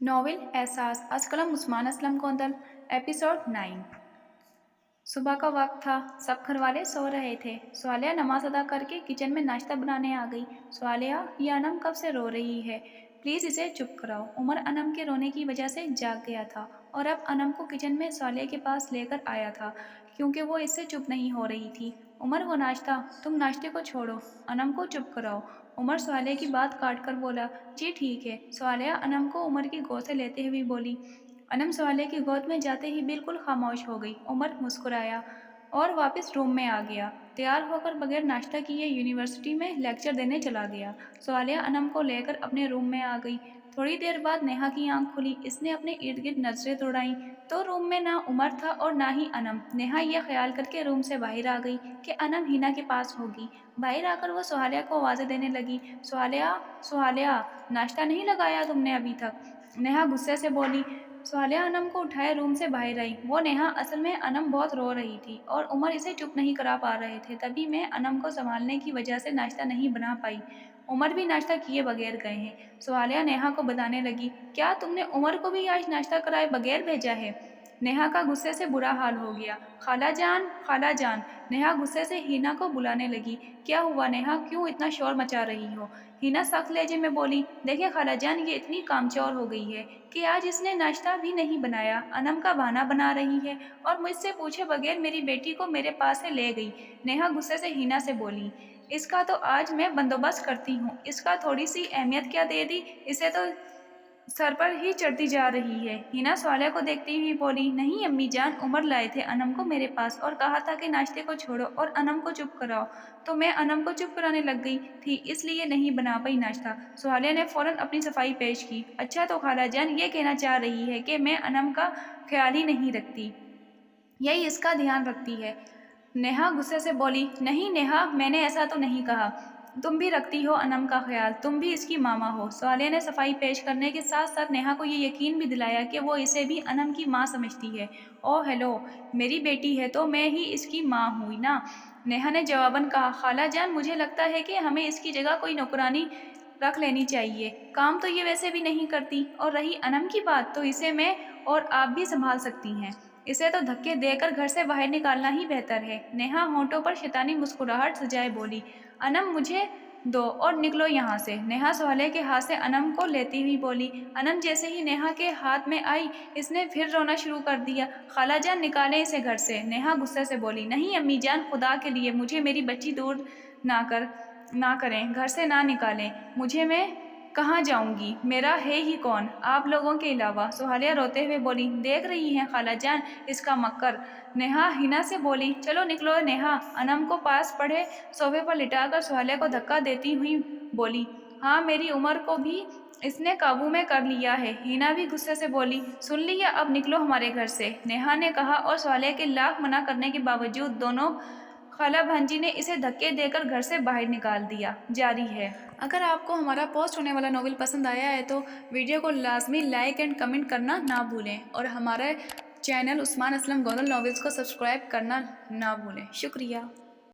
Novel एहसास असकलम Usman Aslam Kondal episode 9। सुबह का वक्त था। सब घरवाले सो रहे थे। स्वालिया नमाज अदा करके किचन में नाश्ता बनाने आ गई। स्वालिया, ये अनम कब से रो रही है, प्लीज़ इसे चुप कराओ। उमर अनम के रोने की वजह से जाग गया था और अब अनम को किचन में स्वालिया के पास लेकर आया था क्योंकि वो इससे चुप नहीं हो रही थी। उमर, वो नाश्ता, तुम नाश्ते को छोड़ो, अनम को चुप कराओ। उमर स्वालिया की बात काट कर बोला, जी ठीक है। स्वालिया अनम को उमर की गोद से लेते हुए बोली। अनम स्वालिया की गोद में जाते ही बिल्कुल खामोश हो गई। उमर मुस्कुराया और वापस रूम में आ गया। तैयार होकर बगैर नाश्ता किए यूनिवर्सिटी में लेक्चर देने चला गया। स्वालिया अनम को लेकर अपने रूम में आ गई। थोड़ी देर बाद नेहा की आंख खुली। इसने अपने इर्द गिर्द नजरें दौड़ाईं तो रूम में ना उमर था और ना ही अनम। नेहा यह ख्याल करके रूम से बाहर आ गई कि अनम हिना के पास होगी। बाहर आकर वो स्वालिया को आवाज़ें देने लगी, स्वालिया, स्वालिया, नाश्ता नहीं लगाया तुमने अभी तक? नेहा गुस्से से बोली। स्वालिया अनम को उठाए रूम से बाहर आई। वो नेहा, असल में अनम बहुत रो रही थी और उमर इसे चुप नहीं करा पा रहे थे, तभी मैं अनम को संभालने की वजह से नाश्ता नहीं बना पाई। उमर भी नाश्ता किए बगैर गए हैं। स्वालिया नेहा को बताने लगी, क्या तुमने उमर को भी आज नाश्ता कराए बगैर भेजा है? नेहा का गुस्से से बुरा हाल हो गया। खाला जान, खाला जान। नेहा गुस्से से हिना को बुलाने लगी। क्या हुआ नेहा, क्यों इतना शोर मचा रही हो? हिना सख्त लहजे में बोली, देखिए खाला जान, ये इतनी कामचोर हो गई है कि आज इसने नाश्ता भी नहीं बनाया, अनम का बहाना बना रही है और मुझसे पूछे बगैर मेरी बेटी को मेरे पास से ले गई। नेहा गुस्से से हिना से बोली, इसका तो आज मैं बंदोबस्त करती हूँ, इसका थोड़ी सी अहमियत क्या दे दी, इसे तो सर पर ही चढ़ती जा रही है। हिना स्वालिया को देखती हुई बोली, नहीं अम्मी जान, उमर लाए थे अनम को मेरे पास और कहा था कि नाश्ते को छोड़ो और अनम को चुप कराओ, तो मैं अनम को चुप कराने लग गई थी, इसलिए नहीं बना पाई नाश्ता। स्वालिया ने फौरन अपनी सफाई पेश की। अच्छा, तो खाला जान ये कहना चाह रही है कि मैं अनम का ख्याल ही नहीं रखती, यही इसका ध्यान रखती है? नेहा गुस्से से बोली, नहीं नेहा, मैंने ऐसा तो नहीं कहा, तुम भी रखती हो अनम का ख्याल, तुम भी इसकी मामा हो। स्वालिया ने सफाई पेश करने के साथ साथ नेहा को ये यकीन भी दिलाया कि वो इसे भी अनम की माँ समझती है। ओह हेलो, मेरी बेटी है तो मैं ही इसकी माँ हुई ना? नेहा ने जवाबन कहा, खाला जान, मुझे लगता है कि हमें इसकी जगह कोई नौकरानी रख लेनी चाहिए, काम तो ये वैसे भी नहीं करती, और रही अनम की बात, तो इसे मैं और आप भी संभाल सकती हैं, इसे तो धक्के देकर घर से बाहर निकालना ही बेहतर है। नेहा होंठों पर शैतानी मुस्कुराहट सजाए बोली, अनम मुझे दो और निकलो यहाँ से। नेहा स्वालिया के हाथ से अनम को लेती हुई बोली। अनम जैसे ही नेहा के हाथ में आई, इसने फिर रोना शुरू कर दिया। खाला जान, निकालें इसे घर से। नेहा गुस्से से बोली, नहीं अम्मी जान, खुदा के लिए मुझे मेरी बच्ची दूर ना करें, घर से ना निकालें मुझे, मैं कहाँ जाऊंगी, मेरा है ही कौन आप लोगों के अलावा? सुहालिया रोते हुए बोली, देख रही हैं खाला जान इसका मक्कर। नेहा हिना से बोली, चलो निकलो। नेहा अनम को पास पड़े सोफे पर लिटाकर सुहालिया को धक्का देती हुई बोली, हाँ, मेरी उम्र को भी इसने काबू में कर लिया है। हिना भी गुस्से से बोली, सुन लिया, अब निकलो हमारे घर से, नेहा ने कहा, और सुहालिया के लाख मना करने के बावजूद दोनों खाला भांजी ने इसे धक्के देकर घर से बाहर निकाल दिया। जारी है। अगर आपको हमारा पोस्ट होने वाला नॉवेल पसंद आया है तो वीडियो को लाजमी लाइक एंड कमेंट करना ना भूलें और हमारे चैनल उस्मान असलम गोंदल नॉवेल्स को सब्सक्राइब करना ना भूलें। शुक्रिया।